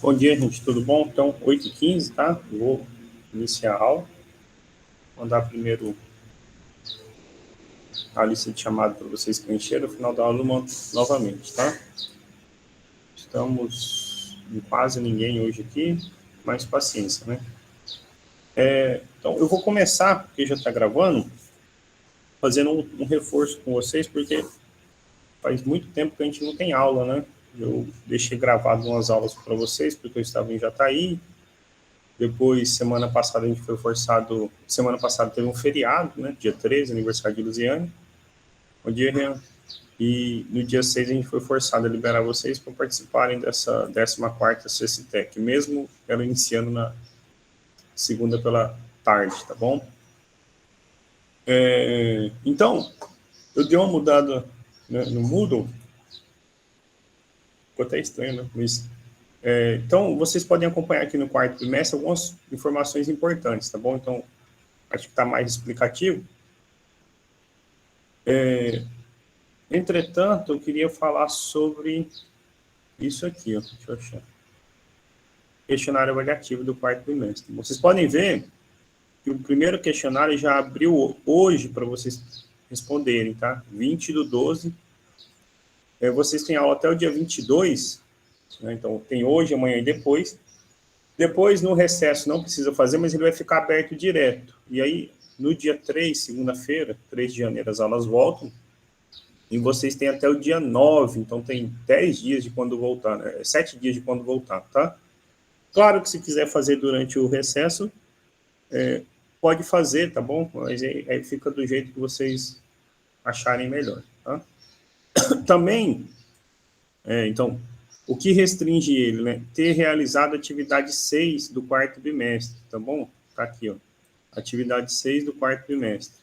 Bom dia, gente, tudo bom? Então, 8h15, tá? Vou iniciar a aula. Vou mandar primeiro a lista de chamado para vocês preencherem, no final da aula novamente, tá? Estamos em quase ninguém hoje aqui, mas paciência, né? Então, eu vou começar, porque já está gravando, fazendo um reforço com vocês, porque faz muito tempo que a gente não tem aula, né? Eu deixei gravado umas aulas para vocês, porque eu estava em Jataí. Depois, semana passada, a gente foi forçado... Semana passada teve um feriado, né? Dia 13, aniversário de Luziane. Bom dia, Rian. E no dia 6 a gente foi forçado a liberar vocês para participarem dessa 14ª CCTEC, mesmo ela iniciando na segunda pela tarde, tá bom? Então, eu dei uma mudada, né, no Moodle. Ficou até estranho, né? Mas, então, vocês podem acompanhar aqui no quarto trimestre algumas informações importantes, tá bom? Então, acho que está mais explicativo. Entretanto, eu queria falar sobre isso aqui, ó. Deixa eu achar. Questionário avaliativo do quarto trimestre. Vocês podem ver que o primeiro questionário já abriu hoje para vocês responderem, tá? 20/12. Vocês têm aula até o dia 22, né? Então tem hoje, amanhã e depois. Depois, no recesso, não precisa fazer, mas ele vai ficar aberto direto. E aí, no dia 3, segunda-feira, 3 de janeiro, as aulas voltam. E vocês têm até o dia 9, então tem 10 dias de quando voltar, né? 7 dias de quando voltar, tá? Claro que se quiser fazer durante o recesso, pode fazer, tá bom? Mas aí fica do jeito que vocês acharem melhor, tá? Também, então, o que restringe ele, né? Ter realizado a atividade 6 do quarto bimestre, tá bom? Tá aqui, ó. Atividade 6 do quarto bimestre.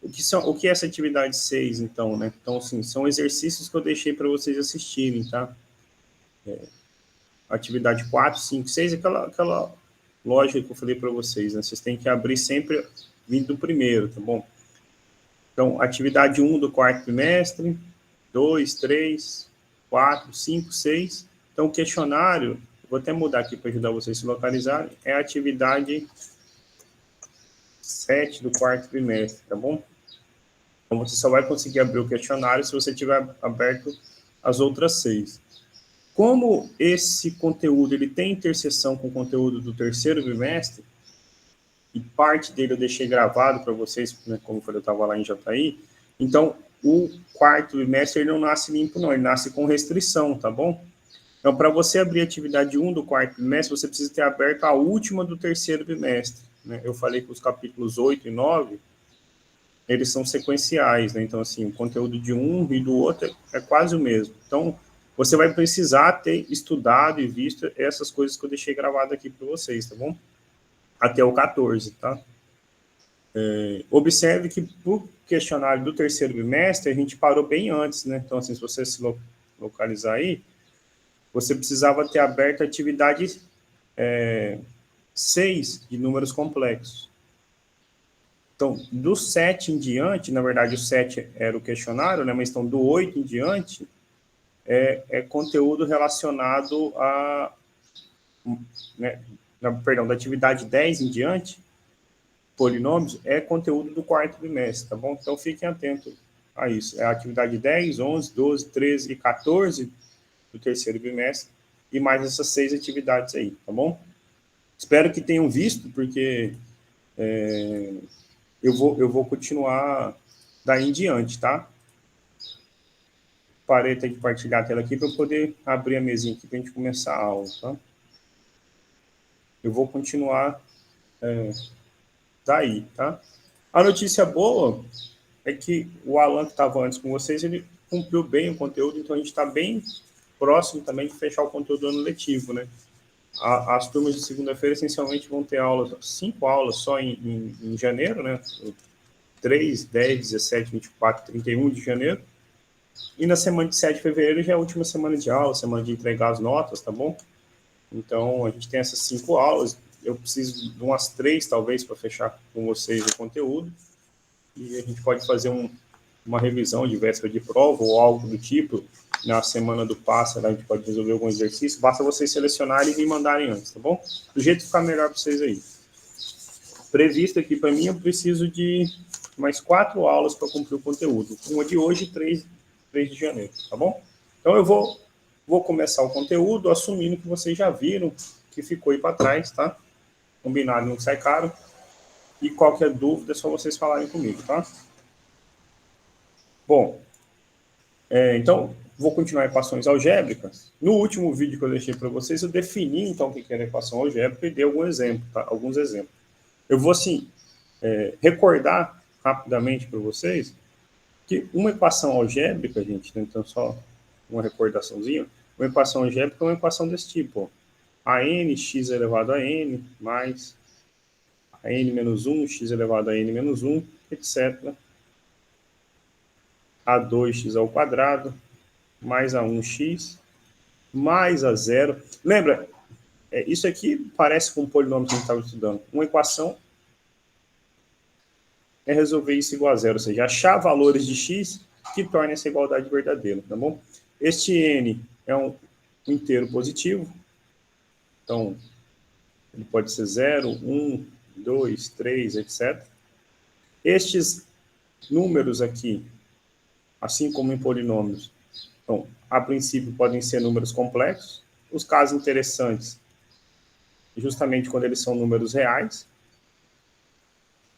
O que é essa atividade 6, então, né? Então, assim, são exercícios que eu deixei para vocês assistirem, tá? Atividade 4, 5, 6, aquela lógica que eu falei para vocês, né? Vocês têm que abrir sempre vindo do primeiro, tá bom? Então, atividade 1 do quarto trimestre, 2, 3, 4, 5, 6. Então, o questionário, vou até mudar aqui para ajudar vocês a se localizarem, é a atividade 7 do quarto trimestre, tá bom? Então, você só vai conseguir abrir o questionário se você tiver aberto as outras 6. Como esse conteúdo ele tem interseção com o conteúdo do terceiro bimestre, e parte dele eu deixei gravado para vocês, né, como eu estava lá em Jataí, então o quarto bimestre ele não nasce limpo, não, ele nasce com restrição, tá bom? Então, para você abrir a atividade 1 do quarto bimestre, você precisa ter aberto a última do terceiro bimestre, né? Eu falei que os capítulos 8 e 9, eles são sequenciais, né? Então, assim, o conteúdo de um e do outro é quase o mesmo. Então, você vai precisar ter estudado e visto essas coisas que eu deixei gravado aqui para vocês, tá bom? Até o 14, tá? Observe que pro questionário do terceiro bimestre, a gente parou bem antes, né? Então, assim, se você se localizar aí, você precisava ter aberto a atividade 6 de números complexos. Então, do 7 em diante, na verdade o 7 era o questionário, né? Mas então do 8 em diante é conteúdo relacionado a... Né, perdão, da atividade 10 em diante, polinômios, é conteúdo do quarto bimestre, tá bom? Então, fiquem atentos a isso. É a atividade 10, 11, 12, 13 e 14 do terceiro bimestre, e mais essas 6 atividades aí, tá bom? Espero que tenham visto, porque eu vou continuar daí em diante, tá? Parei de compartilhar a tela aqui para eu poder abrir a mesinha aqui para a gente começar a aula, tá? Eu vou continuar daí, tá? A notícia boa é que o Alan, que estava antes com vocês, ele cumpriu bem o conteúdo, então a gente está bem próximo também de fechar o conteúdo do ano letivo, né? As turmas de segunda-feira, essencialmente, vão ter aulas, 5 aulas só em janeiro, né? 3, 10, 17, 24, 31 de janeiro. E na semana de 7 de fevereiro já é a última semana de aula, semana de entregar as notas, tá bom? Então, a gente tem essas 5 aulas. Eu preciso de umas 3, talvez, para fechar com vocês o conteúdo. E a gente pode fazer uma revisão de véspera de prova ou algo do tipo. na semana do pássaro, a gente pode resolver algum exercício, basta vocês selecionarem e me mandarem antes, tá bom? Do jeito que ficar melhor para vocês aí. Previsto aqui para mim, eu preciso de mais 4 aulas para cumprir o conteúdo. Uma de hoje e 3 de janeiro, tá bom? Então eu vou começar o conteúdo assumindo que vocês já viram que ficou aí para trás, tá? Combinado, não sai caro. E qualquer dúvida é só vocês falarem comigo, tá? Bom, então, vou continuar equações algébricas. No último vídeo que eu deixei para vocês, eu defini, então, o que era equação algébrica e dei alguns exemplos. Eu vou, assim, recordar rapidamente para vocês que uma equação algébrica, gente, né, então só uma recordaçãozinha, uma equação algébrica é uma equação desse tipo, ó, a n, x elevado a n, mais a n menos 1, x elevado a n menos 1, etc. A 2x ao quadrado, mais a 1x, mais a 0. Lembra, isso aqui parece com um polinômio que a gente estava estudando. Uma equação é resolver isso igual a 0, ou seja, achar valores de x que tornem essa igualdade verdadeira, tá bom? Este n é um inteiro positivo, então ele pode ser 0, 1, 2, 3, etc. Estes números aqui, assim como em polinômios, então, a princípio podem ser números complexos. Os casos interessantes, justamente quando eles são números reais,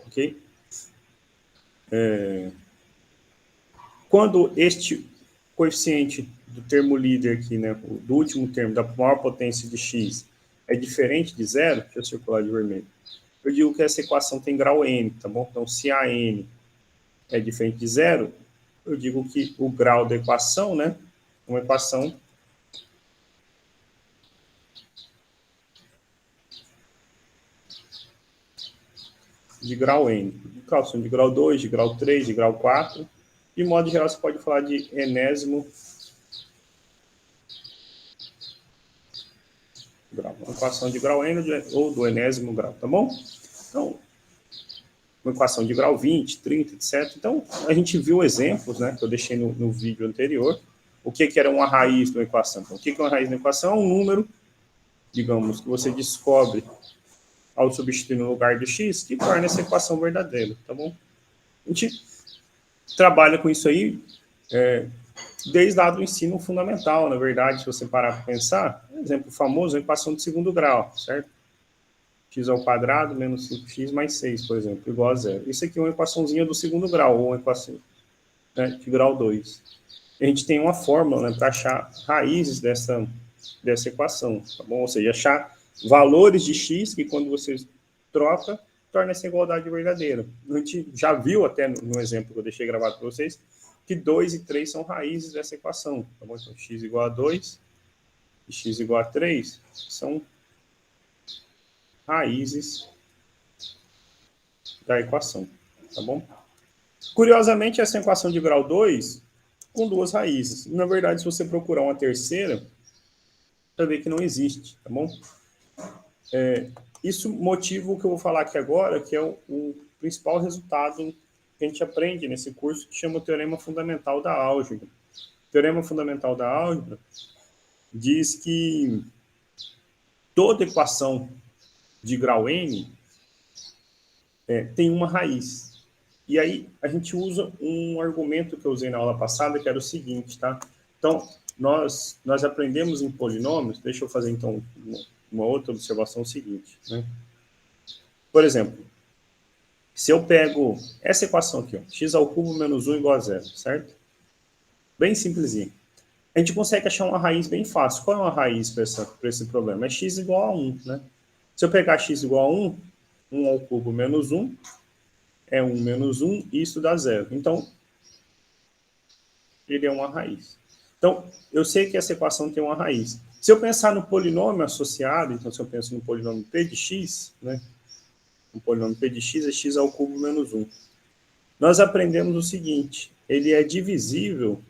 ok? Quando este coeficiente do termo líder aqui, né, do último termo, da maior potência de x, é diferente de 0, deixa eu circular de vermelho, eu digo que essa equação tem grau n, tá bom? Então, se a n é diferente de 0, eu digo que o grau da equação, né, uma equação de grau n. Equação de grau 2, de grau 3, de grau 4. De modo geral, você pode falar de enésimo grau. Uma equação de grau n ou do enésimo grau, tá bom? Então, uma equação de grau 20, 30, etc. Então, a gente viu exemplos, né, que eu deixei no vídeo anterior. O que era uma raiz de uma equação? Então, o que é uma raiz de uma equação? É um número, digamos, que você descobre ao substituir no lugar do x, que torna essa equação verdadeira, tá bom? A gente trabalha com isso aí desde lá do ensino fundamental, na verdade, se você parar para pensar, um exemplo famoso é a equação de segundo grau, certo? X ao quadrado menos 5x mais 6, por exemplo, igual a 0. Isso aqui é uma equaçãozinha do segundo grau, ou uma equação, né, de grau 2. A gente tem uma fórmula, né, para achar raízes dessa equação, tá bom? Ou seja, achar valores de x que quando você troca, torna essa igualdade verdadeira. A gente já viu até no exemplo que eu deixei gravado para vocês, que 2 e 3 são raízes dessa equação. Tá bom? Então, x igual a 2 e x igual a 3 são raízes da equação. Tá bom? Curiosamente, essa equação de grau 2 com 2 raízes. Na verdade, se você procurar uma terceira, você vai ver que não existe. Tá bom? Isso motiva o que eu vou falar aqui agora, que é o principal resultado que a gente aprende nesse curso, que chama o Teorema Fundamental da Álgebra. O Teorema Fundamental da Álgebra diz que toda equação de grau n tem uma raiz. E aí a gente usa um argumento que eu usei na aula passada, que era o seguinte, tá? Então, nós aprendemos em polinômios, deixa eu fazer então uma outra observação seguinte, né? Por exemplo, se eu pego essa equação aqui, ó, x ao cubo menos 1 igual a 0, certo? Bem simplesinho. A gente consegue achar uma raiz bem fácil. Qual é uma raiz para esse problema? É x igual a 1, né? Se eu pegar x igual a 1, 1 ao cubo menos 1, é 1 menos 1, e isso dá 0. Então, ele é uma raiz. Então, eu sei que essa equação tem uma raiz. Se eu pensar no polinômio associado, então se eu penso no polinômio p de x, né? O polinômio p de x é x ao cubo menos 1. Nós aprendemos o seguinte, ele é divisível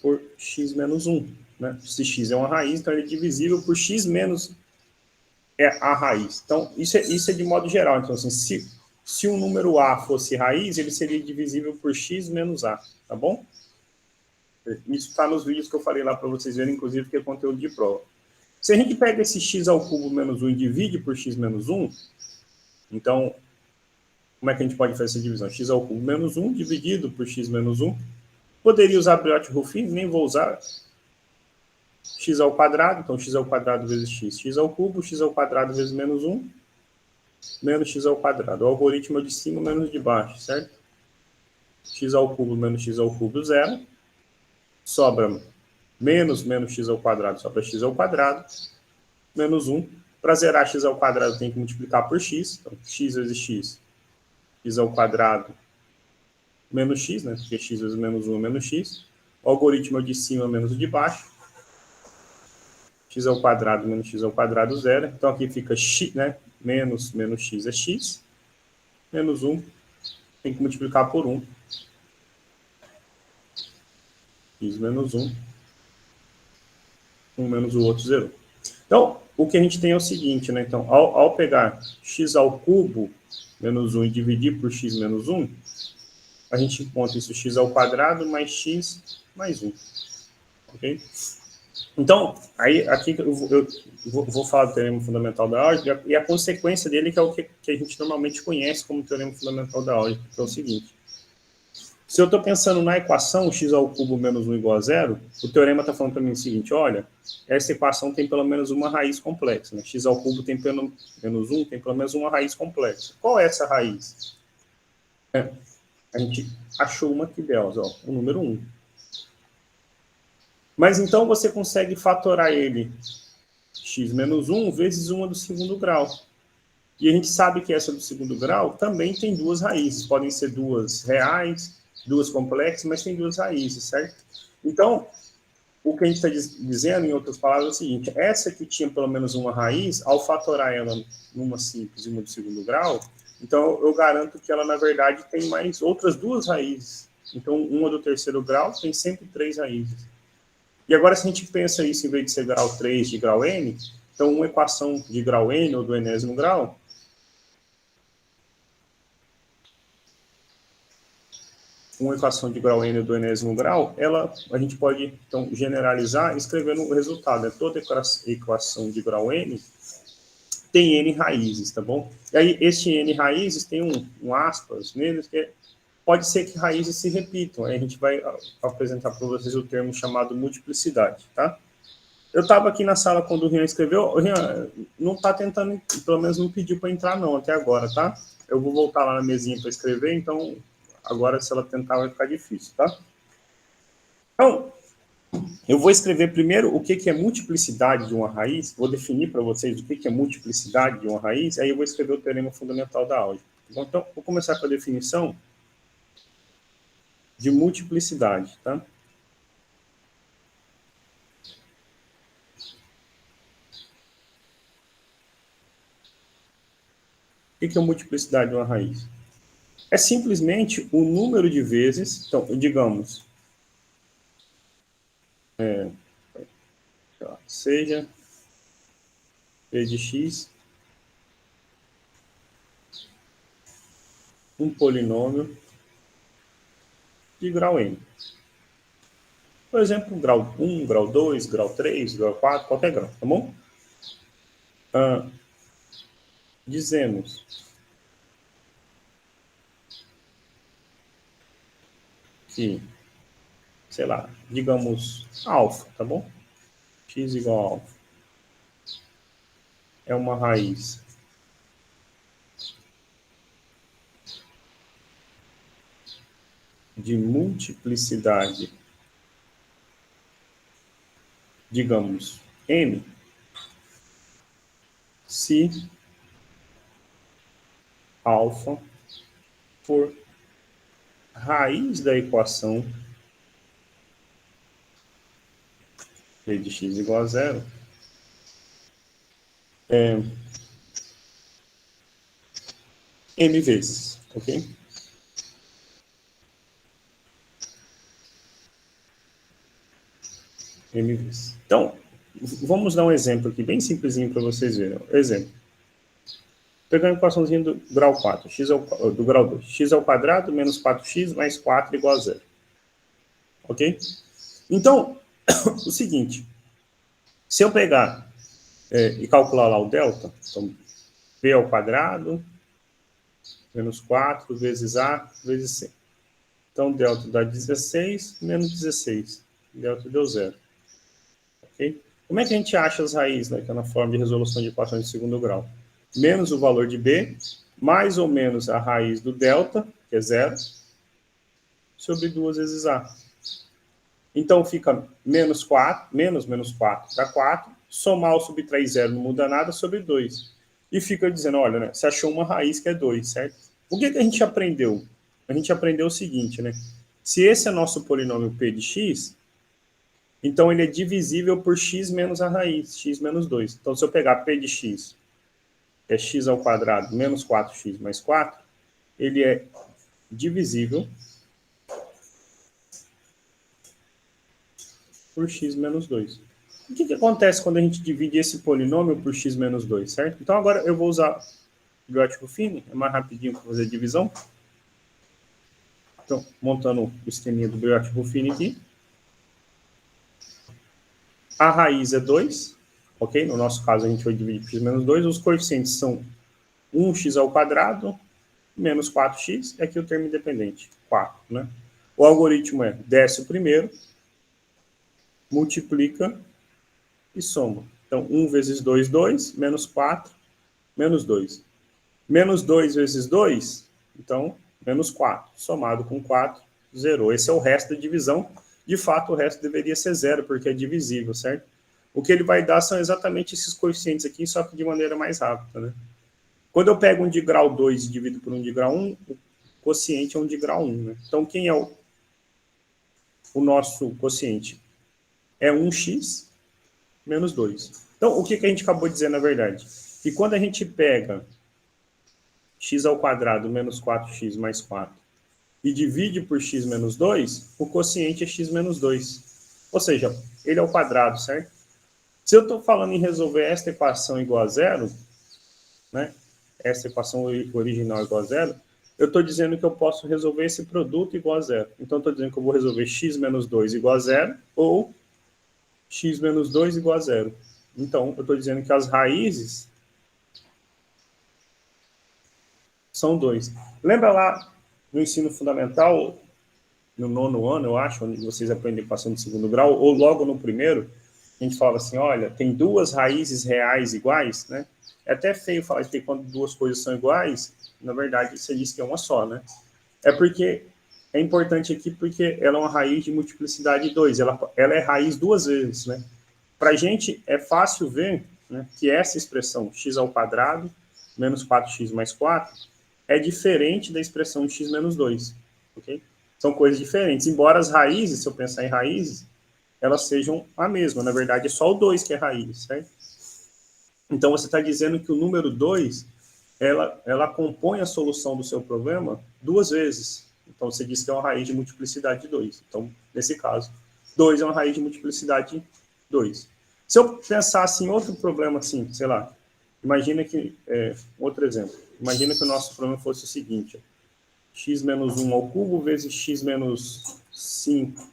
por x menos 1. Né? Se x é uma raiz, então ele é divisível por x menos a raiz. Então, isso é de modo geral. Então, assim, se Se um número A fosse raiz, ele seria divisível por x menos A, tá bom? Isso está nos vídeos que eu falei lá para vocês verem, inclusive, que é conteúdo de prova. Se a gente pega esse x ao cubo menos 1 e divide por x menos 1, então, como é que a gente pode fazer essa divisão? X ao cubo menos 1 dividido por x menos 1. Poderia usar Briot-Ruffin, nem vou usar. X ao quadrado, então x ao quadrado vezes x. X ao cubo, x ao quadrado vezes menos 1, menos x ao quadrado. O algoritmo é de cima menos de baixo, certo? X ao cubo menos x ao cubo, zero. Sobra menos x ao quadrado, sobra x ao quadrado, menos 1. Para zerar x ao quadrado, tem que multiplicar por x. Então, x vezes x, x ao quadrado, menos x, né? Porque x vezes menos 1 é menos x. O algoritmo é de cima menos o de baixo. X ao quadrado menos x ao quadrado, zero. Então, aqui fica x, né? Menos x é x. Menos 1, tem que multiplicar por 1. X menos 1. 1 menos o outro, zero. Então, o que a gente tem é o seguinte, né? Então, ao pegar x ao cubo menos 1 e dividir por x menos 1, a gente encontra isso x ao quadrado mais x mais 1. Ok? Então, aí, aqui eu vou falar do teorema fundamental da álgebra, e a consequência dele que é o que a gente normalmente conhece como teorema fundamental da álgebra, que é o seguinte. Se eu estou pensando na equação x ao cubo menos 1 igual a zero, o teorema está falando para mim o seguinte, olha, essa equação tem pelo menos uma raiz complexa. Né? X ao cubo tem pelo menos 1, tem pelo menos uma raiz complexa. Qual é essa raiz? A gente achou uma aqui delas, ó, o número 1. Mas então você consegue fatorar ele x menos 1 vezes uma do segundo grau. E a gente sabe que essa do segundo grau também tem duas raízes. Podem ser duas reais, duas complexas, mas tem duas raízes, certo? Então, o que a gente está dizendo, em outras palavras, é o seguinte. Essa que tinha pelo menos uma raiz, ao fatorar ela numa simples e uma do segundo grau, então eu garanto que ela, na verdade, tem mais outras duas raízes. Então, uma do terceiro grau tem sempre três raízes. E agora, se a gente pensa isso, em vez de ser grau 3 de grau n, então uma equação de grau n, ou do enésimo grau, uma equação de grau n do enésimo grau, a gente pode, então, generalizar escrevendo o resultado. Toda equação de grau n tem n raízes, tá bom? E aí, este n raízes tem um aspas neles, que pode ser que raízes se repitam. Aí a gente vai apresentar para vocês o termo chamado multiplicidade, tá? Eu estava aqui na sala quando o Rian escreveu. O Rian não está tentando, pelo menos não pediu para entrar não, até agora, tá? Eu vou voltar lá na mesinha para escrever, então agora se ela tentar vai ficar difícil, tá? Então, eu vou escrever primeiro o que é multiplicidade de uma raiz, vou definir para vocês o que é multiplicidade de uma raiz, aí eu vou escrever o teorema fundamental da álgebra. Então, vou começar com a definição de multiplicidade, tá? O que é multiplicidade de uma raiz? É simplesmente o número de vezes, então, digamos, seja p de x um polinômio de grau n. Por exemplo, grau 1, grau 2, grau 3, grau 4, qualquer grau, tá bom? Dizemos que, sei lá, digamos alfa, tá bom? X igual a alfa. É uma raiz de multiplicidade, digamos, m, se alfa for raiz da equação p de x igual a zero, m vezes, ok? M vezes. Então, vamos dar um exemplo aqui, bem simplesinho para vocês verem. Exemplo. Pegando a equaçãozinha do grau 4, do grau 2. X ao quadrado menos 4x mais 4 igual a 0. Ok? Então, o seguinte. Se eu pegar e calcular lá o delta, então, b ao quadrado menos 4 vezes a vezes c. Então, delta dá 16 menos 16. Delta deu 0. Ok? Como é que a gente acha as raízes, né, que é na forma de resolução de equações de segundo grau? Menos o valor de b, mais ou menos a raiz do delta, que é 0, sobre 2 vezes a. Então, fica menos 4, menos 4 dá 4, somar ou subtrair 0 não muda nada, sobre 2. E fica dizendo, olha, né, você achou uma raiz que é 2, certo? O que a gente aprendeu? A gente aprendeu o seguinte, né? Se esse é nosso polinômio p de x, então ele é divisível por x menos a raiz, x menos 2. Então, se eu pegar p de x, que é x ao quadrado menos 4x mais 4, ele é divisível por x menos 2. O que acontece quando a gente divide esse polinômio por x menos 2, certo? Então, agora eu vou usar o Briot-Ruffini, é mais rapidinho para fazer a divisão. Então, montando o esqueminha do Briot-Ruffini aqui. A raiz é 2, ok? No nosso caso, a gente vai dividir por x menos 2. Os coeficientes são 1x ao quadrado menos 4x. Aqui o termo independente, 4, né? O algoritmo é desce o primeiro, multiplica e soma. Então, 1 vezes 2, 2, menos 4, menos 2. Menos 2 vezes 2, então, menos 4. Somado com 4, zerou. Esse é o resto da divisão. De fato, o resto deveria ser zero, porque é divisível, certo? O que ele vai dar são exatamente esses coeficientes aqui, só que de maneira mais rápida, né? Quando eu pego um de grau 2 e divido por um de grau 1, o quociente é um de grau 1, né? Então, quem é o nosso quociente? É 1x menos 2. Então, o que a gente acabou de dizer, na verdade? Que quando a gente pega x ao quadrado menos 4x mais 4 e divide por x menos 2, o quociente é x menos 2. Ou seja, ele é ao quadrado, certo? Se eu estou falando em resolver esta equação igual a zero, né? Essa equação original igual a zero, eu estou dizendo que eu posso resolver esse produto igual a zero. Então, estou dizendo que eu vou resolver x menos 2 igual a zero ou x menos 2 igual a zero. Então, eu estou dizendo que as raízes são 2. Lembra lá no ensino fundamental, no 9º ano, eu acho, onde vocês aprendem equação de segundo grau, ou logo no primeiro, a gente fala assim, olha, tem duas raízes reais iguais, né? É até feio falar que quando duas coisas são iguais, na verdade, você diz que é uma só, né? É porque é importante aqui porque ela é uma raiz de multiplicidade 2, ela é raiz duas vezes, né? Para a gente é fácil ver, né, que essa expressão x ao quadrado menos 4x mais 4 é diferente da expressão x menos 2, ok? São coisas diferentes, embora as raízes, se eu pensar em raízes, elas sejam a mesma. Na verdade, é só o 2 que é raiz, certo? Então, você está dizendo que o número 2, ela compõe a solução do seu problema duas vezes. Então, você diz que é uma raiz de multiplicidade de 2. Então, nesse caso, 2 é uma raiz de multiplicidade de 2. Se eu pensasse em outro problema assim, sei lá, imagina que, outro exemplo, imagina que o nosso problema fosse o seguinte, x menos 1 ao cubo vezes x menos 5,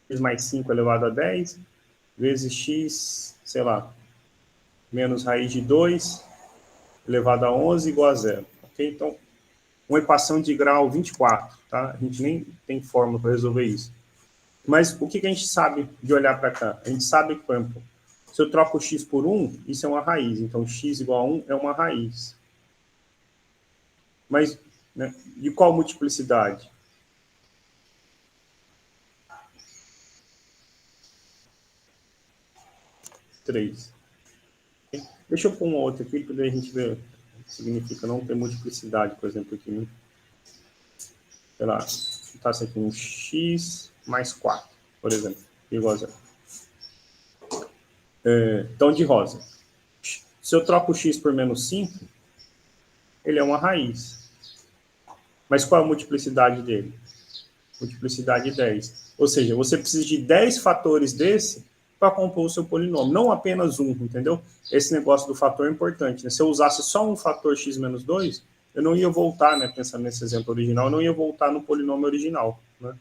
x mais 5 elevado a 10, vezes x, sei lá, menos raiz de 2 elevado a 11 igual a zero. Ok? Então, uma equação de grau 24, tá? A gente nem tem fórmula para resolver isso. Mas o que a gente sabe de olhar para cá? A gente sabe que, por exemplo, se eu troco x por 1, isso é uma raiz. Então, x igual a 1 é uma raiz. Mas, né, de qual multiplicidade? 3. Deixa eu pôr uma outra aqui, para a gente ver o que significa não ter multiplicidade, por exemplo, aqui. Né? Sei lá, tá aqui um x mais 4, por exemplo, igual a zero. Então, de rosa. Se eu troco o x por menos 5, ele é uma raiz. Mas qual é a multiplicidade dele? Multiplicidade 10. Ou seja, você precisa de 10 fatores desse para compor o seu polinômio, não apenas um, entendeu? Esse negócio do fator é importante, né? Se eu usasse só um fator x menos 2, eu não ia voltar, né, pensando nesse exemplo original, eu não ia voltar no polinômio original, né?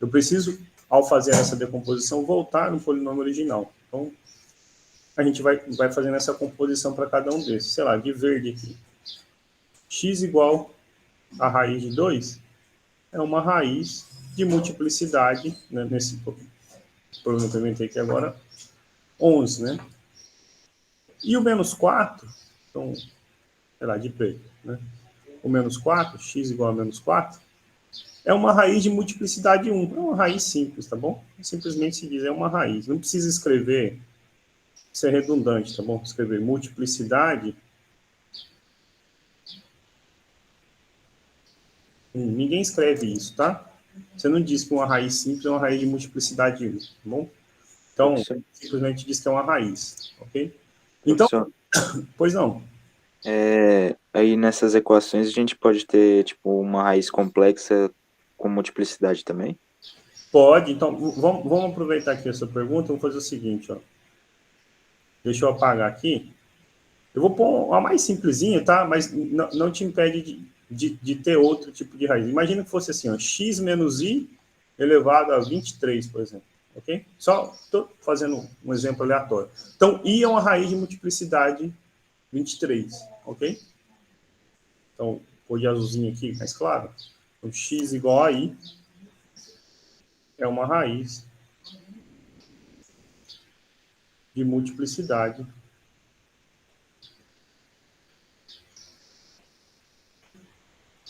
Eu preciso, ao fazer essa decomposição, voltar no polinômio original. Então, a gente vai fazendo essa composição para cada um desses. Sei lá, de verde aqui. X igual a raiz de 2 é uma raiz de multiplicidade, né, nesse problema que eu inventei aqui agora, 11, né? E o menos 4, então, sei lá, de preto, né? O menos 4, x igual a menos 4, é uma raiz de multiplicidade 1. É uma raiz simples, tá bom? Simplesmente se diz, é uma raiz. Não precisa escrever, isso é redundante, tá bom? Escrever multiplicidade. Ninguém escreve isso, tá? Você não diz que uma raiz simples é uma raiz de multiplicidade 1, tá bom? Então, Professor, simplesmente diz que é uma raiz, ok? Então, professor, pois não. aí nessas equações a gente pode ter, tipo, uma raiz complexa com multiplicidade também? Pode, então, vamos aproveitar aqui essa pergunta, vamos fazer o seguinte, ó. Deixa eu apagar aqui. Eu vou pôr uma mais simplesinha, tá? Mas não te impede de ter outro tipo de raiz. Imagina que fosse assim, ó, x menos i elevado a 23, por exemplo. Ok? Só estou fazendo um exemplo aleatório. Então, i é uma raiz de multiplicidade 23, ok? Então, vou de azulzinho aqui, mais claro. Então, x igual a i é uma raiz de multiplicidade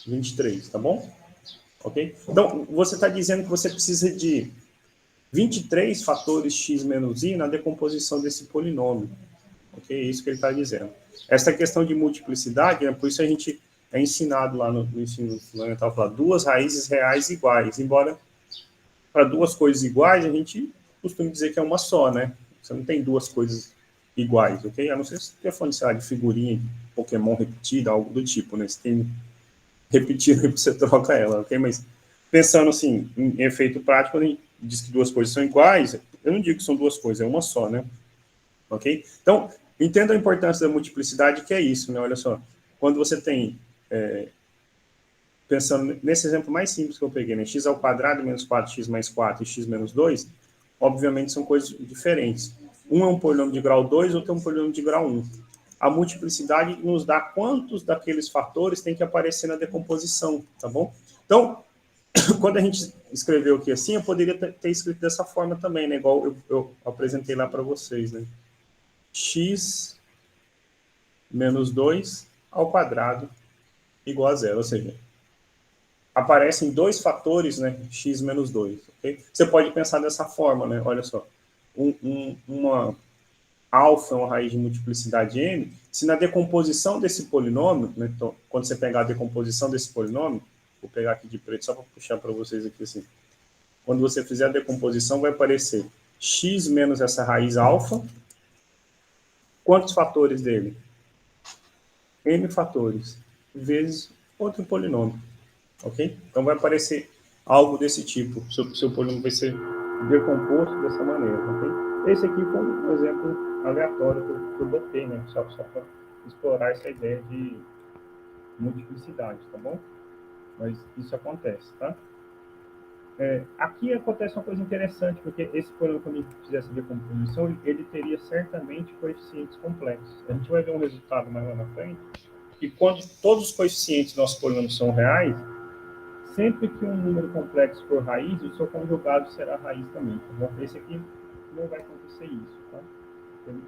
23, tá bom? Ok? Então, você está dizendo que você precisa de 23 fatores x menos i na decomposição desse polinômio. Ok? É isso que ele está dizendo. Essa questão de multiplicidade, né, por isso a gente é ensinado lá no ensino fundamental, falar duas raízes reais iguais. Embora para duas coisas iguais, a gente costuma dizer que é uma só, né? Você não tem duas coisas iguais, ok? A não ser se você for, sei lá, de figurinha de Pokémon repetida, algo do tipo, né? Você tem repetida e você troca ela, ok? Mas pensando assim, em efeito prático, quando a gente diz que duas coisas são iguais, eu não digo que são duas coisas, é uma só, né? Ok? Então, entenda a importância da multiplicidade, que é isso, né? Olha só, quando você tem, pensando nesse exemplo mais simples que eu peguei, né? X ao quadrado menos 4x mais 4 e x menos 2, obviamente são coisas diferentes. Um é um polinômio de grau 2, outro é um polinômio de grau 1. A multiplicidade nos dá quantos daqueles fatores tem que aparecer na decomposição, tá bom? Então, quando a gente escreveu aqui assim, eu poderia ter escrito dessa forma também, né? Igual eu apresentei lá para vocês, né? X menos 2 ao quadrado igual a zero, ou seja, aparecem dois fatores, né? X menos 2, ok? Você pode pensar dessa forma, né? Olha só, uma alfa é uma raiz de multiplicidade n, se na decomposição desse polinômio, né? Então, quando você pegar a decomposição desse polinômio, vou pegar aqui de preto só para puxar para vocês aqui assim, quando você fizer a decomposição, vai aparecer x menos essa raiz alfa. Quantos fatores dele? N fatores, vezes outro polinômio. Ok? Então vai aparecer algo desse tipo. Seu polinômio vai ser decomposto dessa maneira. Ok? Esse aqui foi um exemplo aleatório que eu botei, né? Só para explorar essa ideia de multiplicidade, tá bom? Mas isso acontece, tá? Aqui acontece uma coisa interessante, porque esse polinômio, quando a gente fizesse a decomposição, ele teria certamente coeficientes complexos. A gente vai ver um resultado mais lá na frente, que quando todos os coeficientes do nosso polinômio são reais, sempre que um número complexo for raiz, o seu conjugado será raiz também. Tá bom? Esse aqui não vai acontecer isso, tá? Ele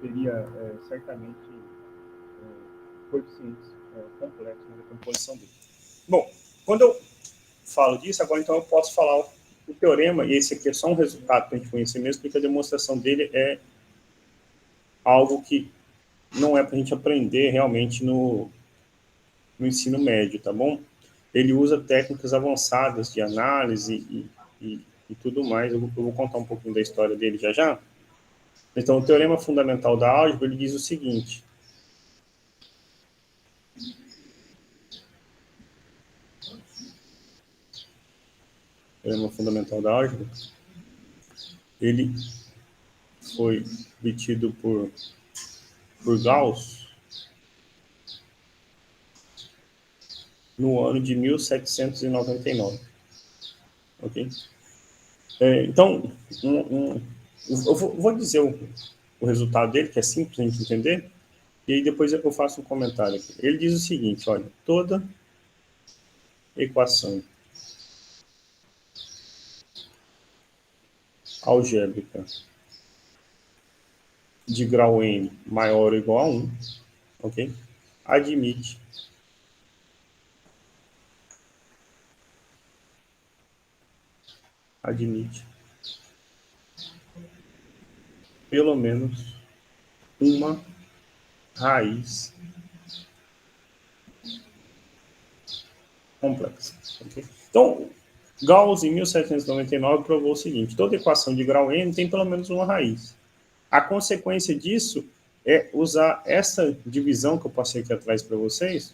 teria certamente coeficientes complexos na decomposição dele. Bom, quando eu falo disso, agora então eu posso falar o teorema, e esse aqui é só um resultado para a gente conhecer mesmo, porque a demonstração dele é algo que não é para a gente aprender realmente no ensino médio, tá bom? Ele usa técnicas avançadas de análise e tudo mais. Eu vou contar um pouquinho da história dele já já. Então, o teorema fundamental da álgebra, ele diz o seguinte. O teorema fundamental da álgebra, ele foi obtido por Gauss no ano de 1799. Ok? Então, eu vou dizer o resultado dele, que é simples a gente entender, e aí depois eu faço um comentário aqui. Ele diz o seguinte, olha, toda equação algébrica de grau n maior ou igual a 1, ok? Admite pelo menos uma raiz complexa. Okay? Então, Gauss, em 1799, provou o seguinte: toda equação de grau n tem pelo menos uma raiz. A consequência disso é usar essa divisão que eu passei aqui atrás para vocês,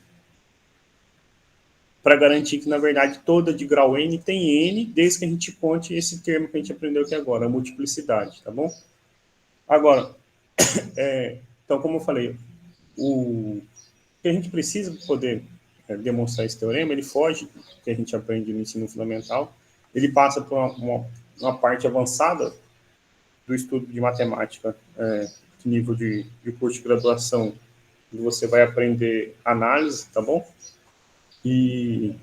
para garantir que, na verdade, toda de grau n tem n, desde que a gente conte esse termo que a gente aprendeu aqui agora, a multiplicidade, tá bom? Agora, então, como eu falei, o que a gente precisa para poder demonstrar esse teorema, ele foge do que a gente aprende no ensino fundamental, ele passa por uma parte avançada do estudo de matemática, de nível de curso de graduação, onde você vai aprender análise, tá bom? E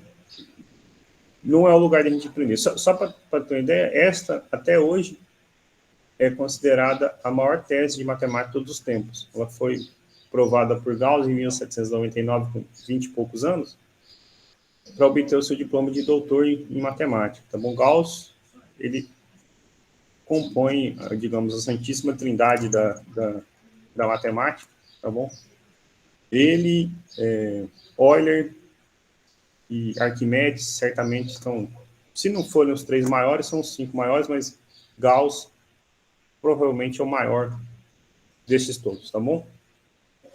não é o lugar de a gente aprender. Só para ter uma ideia, esta, até hoje, é considerada a maior tese de matemática de todos os tempos. Ela foi provada por Gauss em 1799, com 20 e poucos anos, para obter o seu diploma de doutor em matemática. Tá bom? Gauss, ele compõe, digamos, a santíssima trindade da matemática, tá bom? Ele, Euler e Arquimedes certamente estão, se não forem os três maiores, são os cinco maiores, mas Gauss provavelmente é o maior desses todos, tá bom?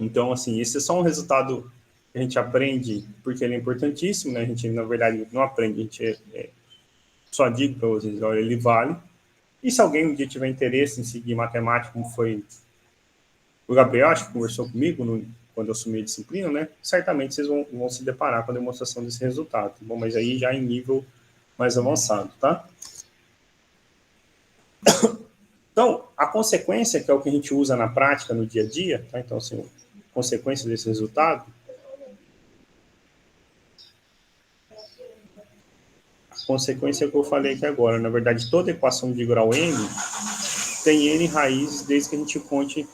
Então, assim, esse é só um resultado que a gente aprende porque ele é importantíssimo, né? A gente, na verdade, não aprende, a gente só digo para vocês, olha, ele vale. E se alguém um dia tiver interesse em seguir matemática, como foi o Gabriel, acho que conversou comigo quando eu assumi a disciplina, né? Certamente vocês vão se deparar com a demonstração desse resultado, tá bom? Mas aí já em nível mais avançado, tá? Então, a consequência, que é o que a gente usa na prática, no dia a dia, tá? Então, assim, consequência desse resultado, a consequência é o que eu falei aqui agora. Na verdade, toda equação de grau n tem n raízes desde que a gente conte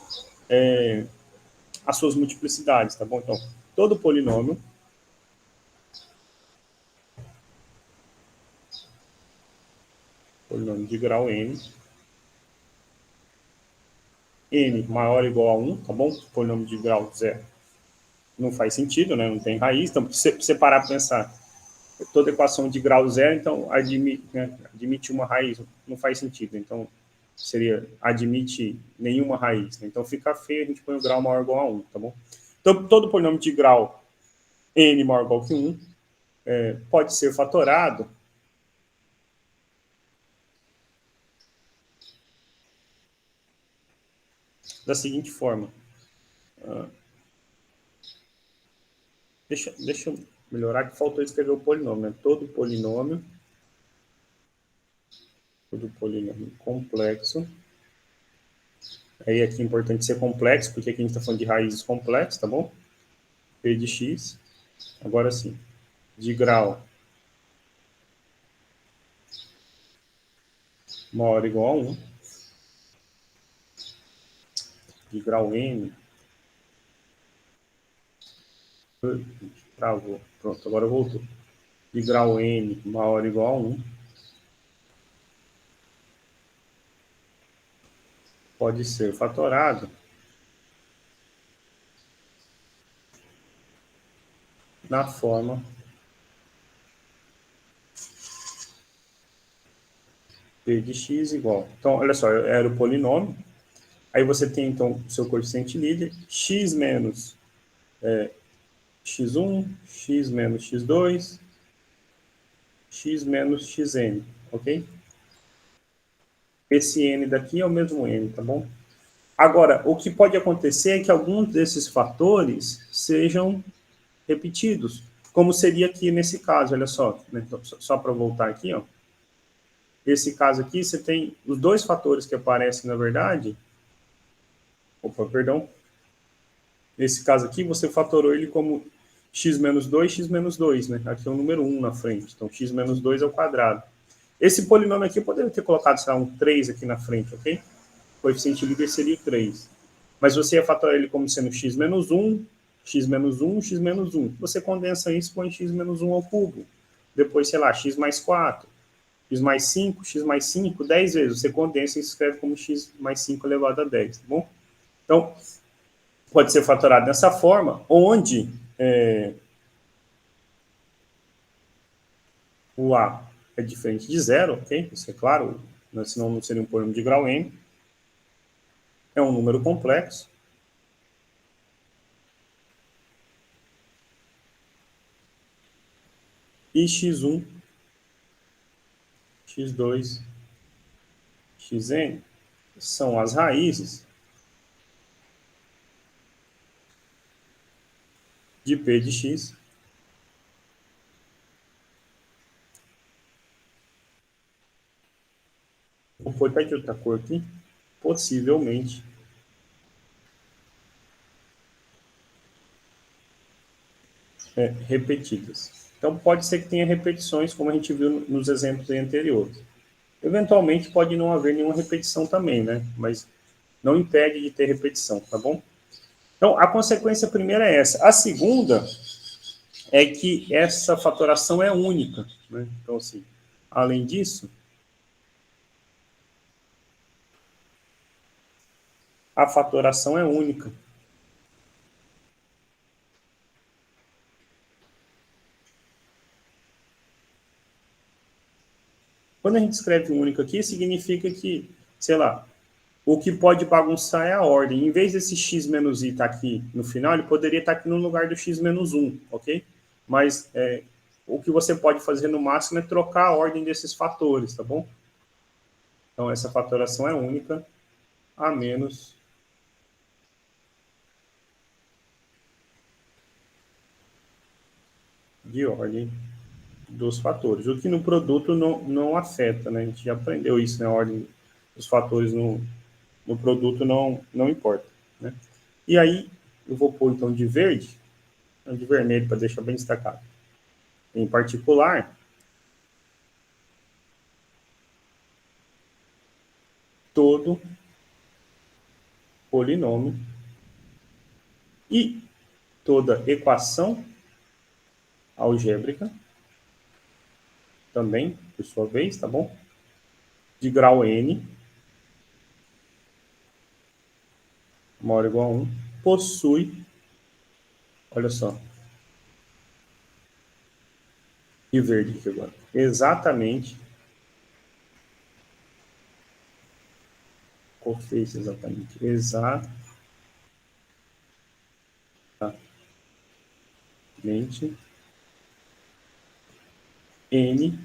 as suas multiplicidades, tá bom? Então, todo polinômio de grau n, n maior ou igual a 1, tá bom? Polinômio de grau zero não faz sentido, né? Não tem raiz. Então, se você parar para pensar, toda equação de grau zero, então admite uma raiz, não faz sentido. Então, seria admite nenhuma raiz. Né? Então, fica feio, a gente põe o grau maior ou igual a 1, tá bom? Então, todo polinômio de grau n maior ou igual que 1 pode ser fatorado da seguinte forma. Deixa eu melhorar, que faltou escrever o polinômio. Né? Todo polinômio complexo. Aí aqui é importante ser complexo, porque aqui a gente está falando de raízes complexas, tá bom? P de x. Agora sim, de grau maior ou igual a 1, de grau n, travou, pronto, agora voltou, de grau n maior ou igual a 1, pode ser fatorado na forma p de x igual. Então, olha só, era o polinômio, aí você tem, então, o seu coeficiente líder, x menos x1, x menos x2, x menos xn, ok? Esse n daqui é o mesmo n, tá bom? Agora, o que pode acontecer é que alguns desses fatores sejam repetidos, como seria aqui nesse caso, olha só, né? Só para voltar aqui, ó. Esse caso aqui, você tem os dois fatores que aparecem, na verdade. Opa, perdão. Nesse caso aqui, você fatorou ele como x menos 2, x menos 2, né? Aqui é o número 1 na frente, então x menos 2 ao quadrado. Esse polinômio aqui, eu poderia ter colocado, sei lá, um 3 aqui na frente, ok? O coeficiente líder seria 3. Mas você ia fatorar ele como sendo x menos 1, x menos 1, x menos 1. Você condensa isso e põe x menos 1 ao cubo. Depois, sei lá, x mais 4, x mais 5, x mais 5, 10 vezes. Você condensa e escreve como x mais 5 elevado a 10, tá bom? Então, pode ser fatorado dessa forma, onde o A é diferente de zero, ok? Isso é claro, né? Senão não seria um polínômio de grau n. É um número complexo. E x1, x2, xn são as raízes de p de x ou pode ter outra cor aqui, possivelmente repetidas. Então, pode ser que tenha repetições, como a gente viu nos exemplos anteriores. Eventualmente, pode não haver nenhuma repetição também, né? Mas não impede de ter repetição, tá bom? Então, a consequência primeira é essa. A segunda é que essa fatoração é única, né? Então, assim, além disso, a fatoração é única. Quando a gente escreve único aqui, significa que, sei lá, o que pode bagunçar é a ordem. Em vez desse x menos i estar aqui no final, ele poderia estar aqui no lugar do x menos 1, ok? Mas o que você pode fazer no máximo é trocar a ordem desses fatores, tá bom? Então, essa fatoração é única, a menos de ordem dos fatores. O que no produto não afeta, né? A gente já aprendeu isso, né? A ordem dos fatores no produto não importa, né? E aí, eu vou pôr então de verde, de vermelho para deixar bem destacado. Em particular, todo polinômio e toda equação algébrica, também, por sua vez, tá bom? De grau n, maior ou igual a 1, possui, olha só, de verde aqui agora, exatamente, cor fez exatamente, exatamente n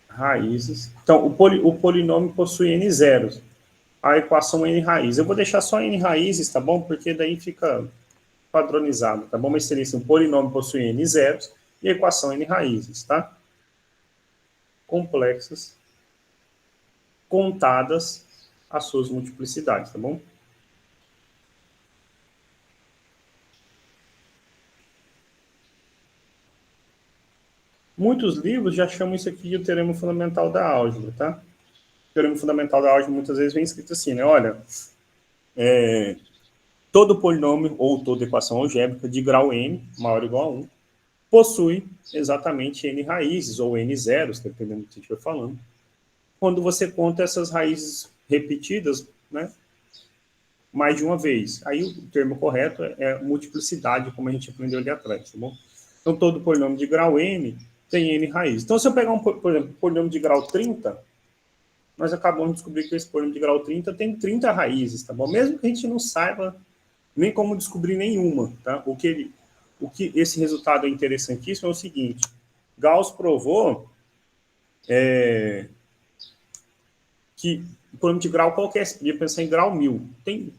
raízes. Então, o polinômio possui n zeros. A equação n raiz. Eu vou deixar só n raízes, tá bom? Porque daí fica padronizado, tá bom? Mas seria assim, um polinômio possui n zeros e a equação n raízes, tá? Complexas, contadas as suas multiplicidades, tá bom? Muitos livros já chamam isso aqui de o teorema fundamental da álgebra, tá? O teorema fundamental da álgebra muitas vezes vem escrito assim, né? Olha, todo polinômio ou toda equação algébrica de grau n, maior ou igual a 1, possui exatamente n raízes ou n zeros, dependendo do que a gente estiver falando. Quando você conta essas raízes repetidas, né, mais de uma vez. Aí o termo correto é multiplicidade, como a gente aprendeu ali atrás, tá bom? Então, todo polinômio de grau n tem n raízes. Então, se eu pegar, por exemplo, polinômio de grau 30, nós acabamos de descobrir que esse polinômio de grau 30 tem 30 raízes, tá bom? Mesmo que a gente não saiba nem como descobrir nenhuma, tá? O que esse resultado é interessantíssimo é o seguinte: Gauss provou que o polínômo de grau qualquer, você podia pensar em grau 1000. Tem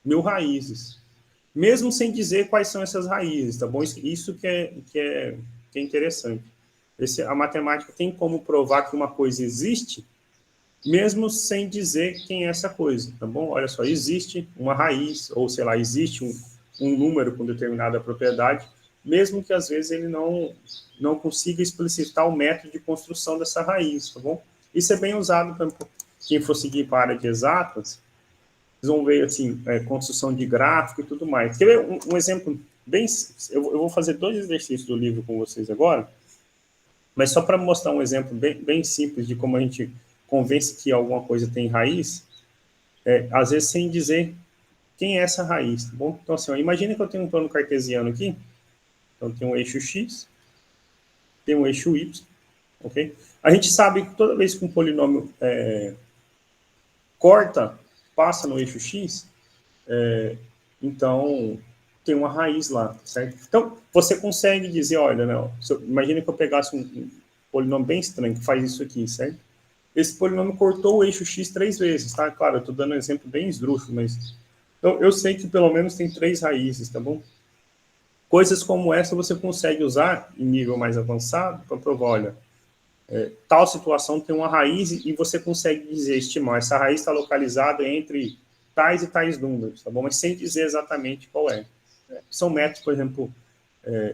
1000 raízes. Mesmo sem dizer quais são essas raízes, tá bom? Isso que é interessante. A matemática tem como provar que uma coisa existe, mesmo sem dizer quem é essa coisa, tá bom? Olha só, existe uma raiz, ou sei lá, existe um número com determinada propriedade, mesmo que às vezes ele não consiga explicitar o método de construção dessa raiz, tá bom? Isso é bem usado para quem for seguir para a área de exatas, vocês vão ver, assim, construção de gráfico e tudo mais. Quer ver um exemplo bem... Eu vou fazer 2 exercícios do livro com vocês agora, mas só para mostrar um exemplo bem simples de como a gente convence que alguma coisa tem raiz, às vezes sem dizer quem é essa raiz, tá bom? Então, assim, imagina que eu tenho um plano cartesiano aqui, então tem um eixo X, tem um eixo Y, ok? A gente sabe que toda vez que um polinômio corta, passa no eixo X, então tem uma raiz lá, certo? Então, você consegue dizer, olha, né, imagina que eu pegasse um polinômio bem estranho, que faz isso aqui, certo? Esse polinômio cortou o eixo X 3 vezes, tá? Claro, eu estou dando um exemplo bem esdrúxulo, mas... Então, eu sei que pelo menos tem 3 raízes, tá bom? Coisas como essa você consegue usar em nível mais avançado para provar, olha, tal situação tem uma raiz e você consegue dizer, estimar, essa raiz está localizada entre tais e tais números, tá bom? Mas sem dizer exatamente qual é. São métodos, por exemplo,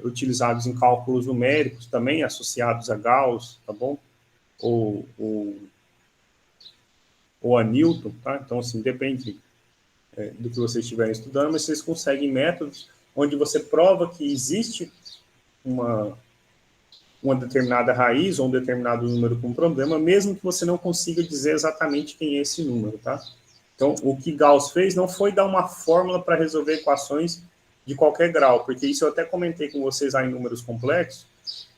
utilizados em cálculos numéricos também, associados a Gauss, tá bom? Ou a Newton, tá? Então, assim, depende do que vocês estiverem estudando, mas vocês conseguem métodos onde você prova que existe uma determinada raiz ou um determinado número com problema, mesmo que você não consiga dizer exatamente quem é esse número, tá? Então, o que Gauss fez não foi dar uma fórmula para resolver equações de qualquer grau, porque isso eu até comentei com vocês lá em números complexos,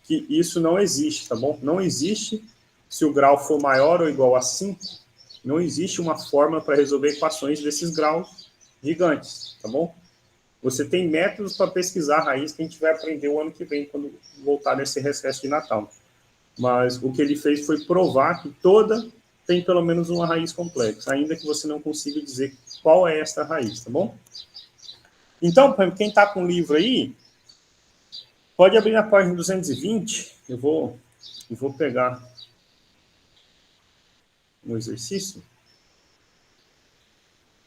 que isso não existe, tá bom? Não existe, se o grau for maior ou igual a 5, não existe uma fórmula para resolver equações desses graus gigantes, tá bom? Você tem métodos para pesquisar a raiz que a gente vai aprender o ano que vem, quando voltar nesse recesso de Natal. Mas o que ele fez foi provar que toda tem pelo menos uma raiz complexa, ainda que você não consiga dizer qual é essa raiz, tá bom? Então, quem está com o livro aí, pode abrir na página 220. Eu vou pegar um exercício.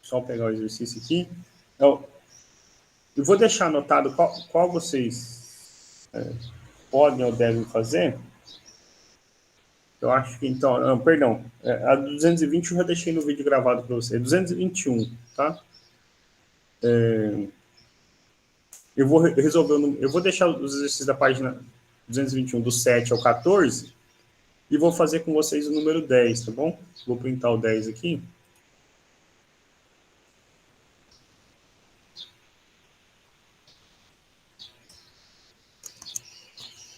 Só pegar o exercício aqui. Então, eu vou deixar anotado qual vocês podem ou devem fazer. Eu acho que, então, perdão, a 220 eu já deixei no vídeo gravado para você. 221, tá? Eu vou resolver, eu vou deixar os exercícios da página 221, do 7 ao 14, e vou fazer com vocês o número 10, tá bom? Vou printar o 10 aqui.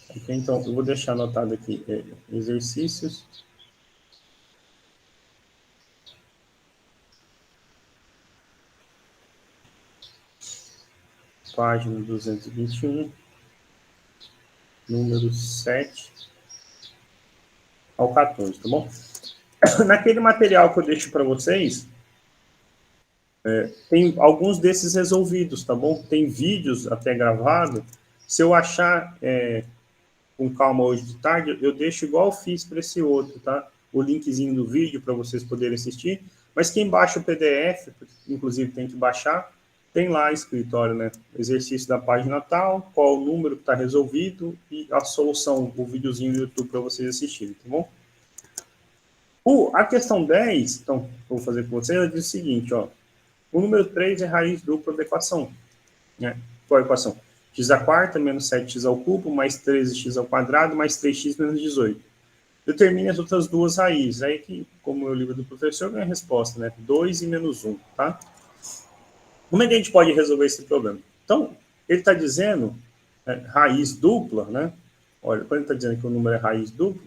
Okay, então, eu vou deixar anotado aqui exercícios. Página 221, número 7 ao 14, tá bom? Naquele material que eu deixo para vocês, tem alguns desses resolvidos, tá bom? Tem vídeos até gravado. Se eu achar com calma hoje de tarde, eu deixo igual eu fiz para esse outro, tá? O linkzinho do vídeo para vocês poderem assistir. Mas quem baixa o PDF, inclusive tem que baixar, tem lá escrito, olha, né? Exercício da página tal, qual o número que está resolvido e a solução, o videozinho do YouTube para vocês assistirem, tá bom? A questão 10, então, vou fazer com vocês, ela diz o seguinte, ó. O número 3 é raiz dupla da equação, né? Qual é a equação? X à quarta menos 7x ao cubo mais 13x ao quadrado mais 3x menos 18. Determine as outras duas raízes. Aí que, como é o livro do professor, vem a resposta, né? 2 e menos 1, tá? Como é que a gente pode resolver esse problema? Então, ele está dizendo raiz dupla, né? Olha, quando ele está dizendo que o número é raiz dupla,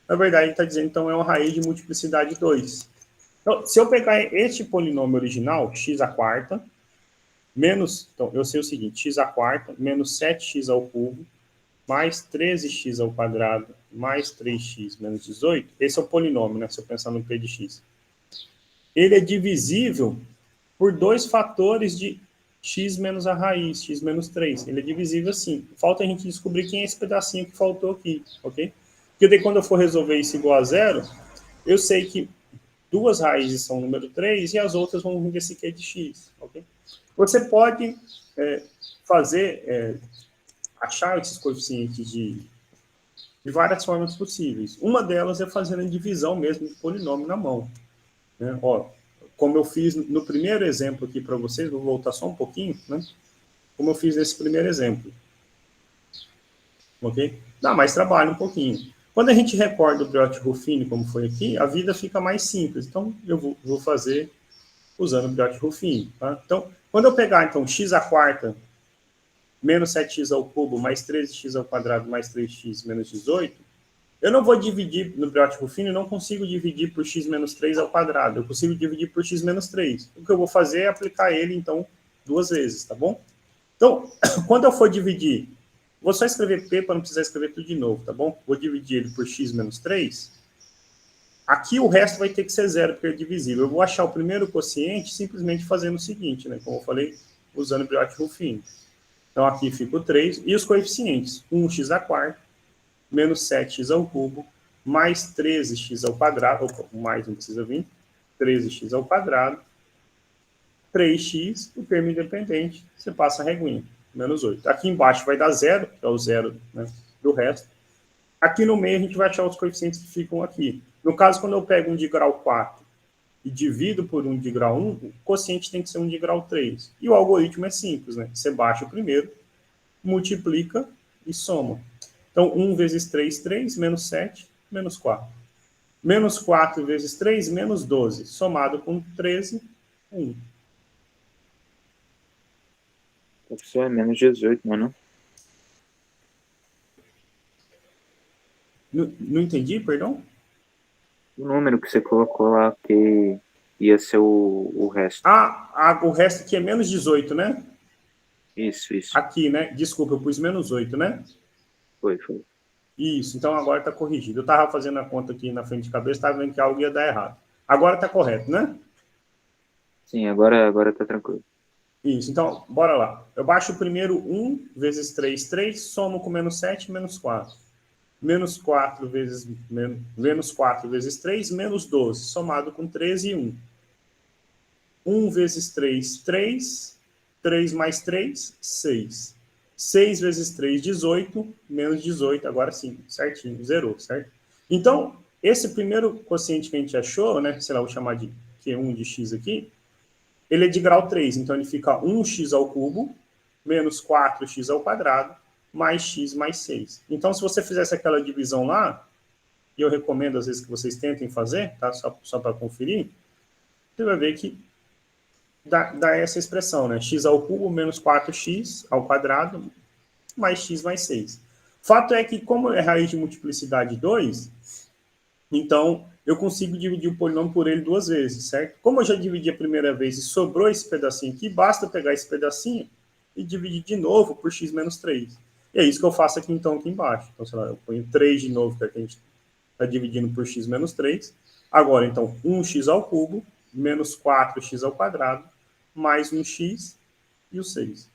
na verdade ele está dizendo, então, é uma raiz de multiplicidade 2. Então, se eu pegar este polinômio original, x à quarta, menos, então, eu sei o seguinte, x à quarta menos 7x ao cubo mais 13x ao quadrado mais 3x menos 18, esse é o polinômio, né? Se eu pensar no p de x. Ele é divisível por dois fatores de x menos a raiz, x menos 3. Ele é divisível assim. Falta a gente descobrir quem é esse pedacinho que faltou aqui, ok? Porque daí quando eu for resolver isso igual a zero, eu sei que duas raízes são número 3 e as outras vão vir desse q de x, ok? Você pode achar esses coeficientes de várias formas possíveis. Uma delas é fazendo a divisão mesmo do polinômio na mão. Né? Ó, como eu fiz no primeiro exemplo aqui para vocês, vou voltar só um pouquinho, né? Como eu fiz nesse primeiro exemplo. Ok? Dá mais trabalho um pouquinho. Quando a gente recorda o Briot-Ruffini, como foi aqui, a vida fica mais simples. Então, eu vou fazer usando o Briot-Ruffini. Tá? Então, quando eu pegar, então, x à quarta menos 7x ao cubo mais 13x ao quadrado mais 3x menos 18, eu não vou dividir no Briot-Ruffini, não consigo dividir por x menos 3 ao quadrado. Eu consigo dividir por x menos 3. O que eu vou fazer é aplicar ele, então, duas vezes, tá bom? Então, quando eu for dividir, vou só escrever p para não precisar escrever tudo de novo, tá bom? Vou dividir ele por x menos 3. Aqui o resto vai ter que ser zero, porque é divisível. Eu vou achar o primeiro quociente simplesmente fazendo o seguinte, né? Como eu falei, usando o Briot-Ruffini. Então, aqui fica o 3. E os coeficientes? 1x à quarta, menos 7x ao cubo, mais 13x ao quadrado, opa, mais não precisa vir, 13x ao quadrado, 3x, o termo independente, você passa a reguinha, menos 8. Aqui embaixo vai dar zero, que é o zero, né, do resto. Aqui no meio a gente vai achar os coeficientes que ficam aqui. No caso, quando eu pego um de grau 4 e divido por um de grau 1, o quociente tem que ser um de grau 3. E o algoritmo é simples, né? Você baixa o primeiro, multiplica e soma. Então, 1 vezes 3, 3, menos 7, menos 4. Menos 4 vezes 3, menos 12. Somado com 13, 1. Professor, é menos 18, não é? Não entendi, perdão? O número que você colocou lá, que ia ser o resto. O resto aqui é menos 18, né? Isso. Aqui, né? Desculpa, eu pus menos 8, né? Foi. Isso, então agora está corrigido. Eu estava fazendo a conta aqui na frente de cabeça, estava vendo que algo ia dar errado. Agora está correto, né? Sim, agora tá tranquilo. Isso, então, bora lá. Eu baixo o primeiro 1 vezes 3, 3, somo com menos 7, menos 4. Menos 4 vezes, menos 4 vezes 3, menos 12, somado com 13 e 1. 1 vezes 3, 3. 3 mais 3, 6. 6 vezes 3, 18. Menos 18, agora sim, certinho, zerou, certo? Então, esse primeiro quociente que a gente achou, né, sei lá, vou chamar de Q1 de x aqui, ele é de grau 3, então ele fica 1x ao cubo, menos 4x ao quadrado, mais x mais 6. Então, se você fizesse aquela divisão lá, e eu recomendo às vezes que vocês tentem fazer, tá? Só para conferir, você vai ver que dá essa expressão, né? X ao cubo menos 4x ao quadrado mais x mais 6. Fato é que, como é raiz de multiplicidade 2, então eu consigo dividir o polinômio por ele duas vezes, certo? Como eu já dividi a primeira vez e sobrou esse pedacinho aqui, basta pegar esse pedacinho e dividir de novo por x menos 3. E é isso que eu faço aqui, então, aqui embaixo. Então, sei lá, eu ponho 3 de novo, que é que a gente está dividindo por x menos 3. Agora, então, 1x ao cubo menos 4x ao quadrado mais 1x e o 6.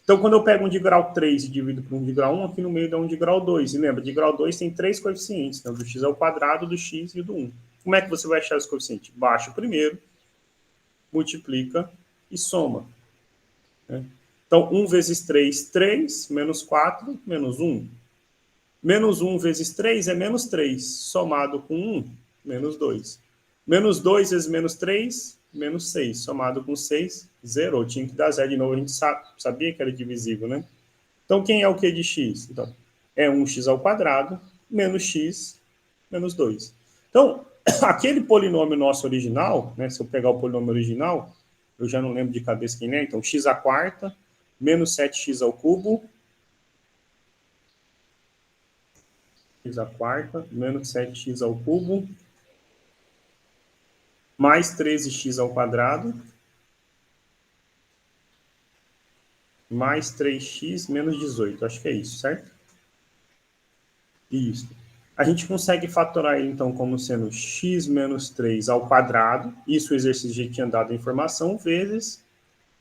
Então, quando eu pego um de grau 3 e divido por um de grau 1, aqui no meio dá um de grau 2. E lembra, de grau 2 tem três coeficientes, né? Do x ao quadrado, do x e do 1. Como é que você vai achar esse coeficiente? Baixa o primeiro, multiplica e soma. Né? Então, 1 vezes 3, 3, menos 4, menos 1. Menos 1 vezes 3 é menos 3, somado com 1, menos 2. Menos 2 vezes menos 3, menos 6, somado com 6, zerou. Tinha que dar zero de novo, a gente sabia que era divisível, né? Então, quem é o Q de x? Então, é 1x ao quadrado, menos x, menos 2. Então, aquele polinômio nosso original, né, se eu pegar o polinômio original, eu já não lembro de cabeça quem é, então, x à quarta, menos 7x ao cubo, x à quarta, menos 7x ao cubo, mais 13x ao quadrado, mais 3x menos 18. Acho que é isso, certo? Isso. A gente consegue fatorar ele, então, como sendo x menos 3 ao quadrado, isso o exercício já tinha dado a informação, vezes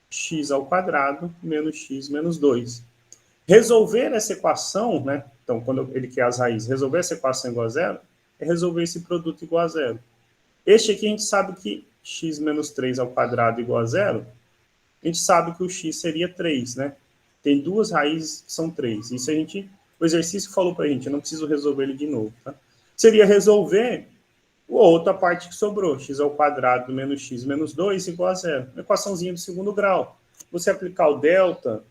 x ao quadrado menos x menos 2. Resolver essa equação, né? Então, quando ele quer as raízes, resolver essa equação igual a zero, é resolver esse produto igual a zero. Este aqui a gente sabe que x menos 3 ao quadrado igual a zero, a gente sabe que o x seria 3, né? Tem duas raízes que são 3. Isso a gente, o exercício falou para a gente, eu não preciso resolver ele de novo, tá? Seria resolver a outra parte que sobrou, x ao quadrado menos x menos 2 igual a zero. Uma equaçãozinha do segundo grau. Você aplicar o delta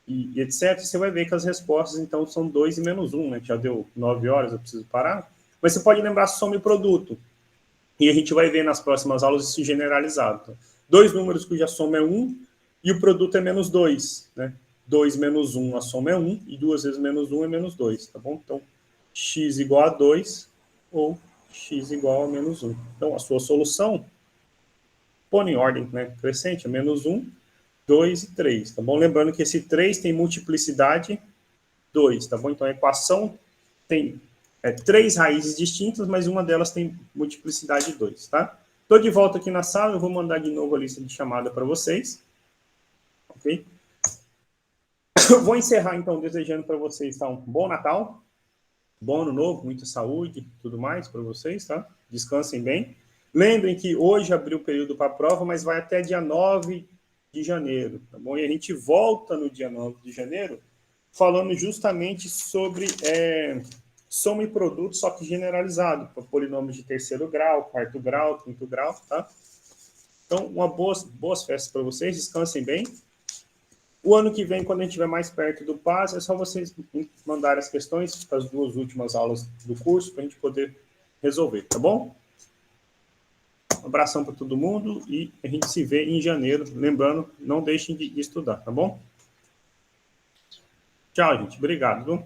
e etc., você vai ver que as respostas, então, são 2 e menos 1, né? Já deu 9 horas, eu preciso parar. Mas você pode lembrar soma e produto. E a gente vai ver nas próximas aulas isso generalizado. Então, dois números cuja soma é 1 e o produto é menos 2, né? 2 menos 1, a soma é 1, e 2 vezes menos 1 é menos 2, tá bom? Então, x igual a 2 ou x igual a menos 1. Então, a sua solução, põe em ordem, né? Crescente, é menos 1, 2 e 3, tá bom? Lembrando que esse 3 tem multiplicidade 2, tá bom? Então, a equação tem três raízes distintas, mas uma delas tem multiplicidade 2, tá? Estou de volta aqui na sala, eu vou mandar de novo a lista de chamada para vocês, ok? Eu vou encerrar, então, desejando para vocês, tá, um bom Natal, bom Ano Novo, muita saúde, tudo mais para vocês, tá? Descansem bem. Lembrem que hoje abriu o período para a prova, mas vai até dia 9 de janeiro, tá bom? E a gente volta no dia 9 de janeiro falando justamente sobre soma e produto, só que generalizado, para polinômios de terceiro grau, quarto grau, quinto grau, tá? Então, boas festas para vocês, descansem bem. O ano que vem, quando a gente estiver mais perto do PAS, é só vocês mandarem as questões para as duas últimas aulas do curso, para a gente poder resolver, tá bom? Um abração para todo mundo e a gente se vê em janeiro. Lembrando, não deixem de estudar, tá bom? Tchau, gente. Obrigado, viu?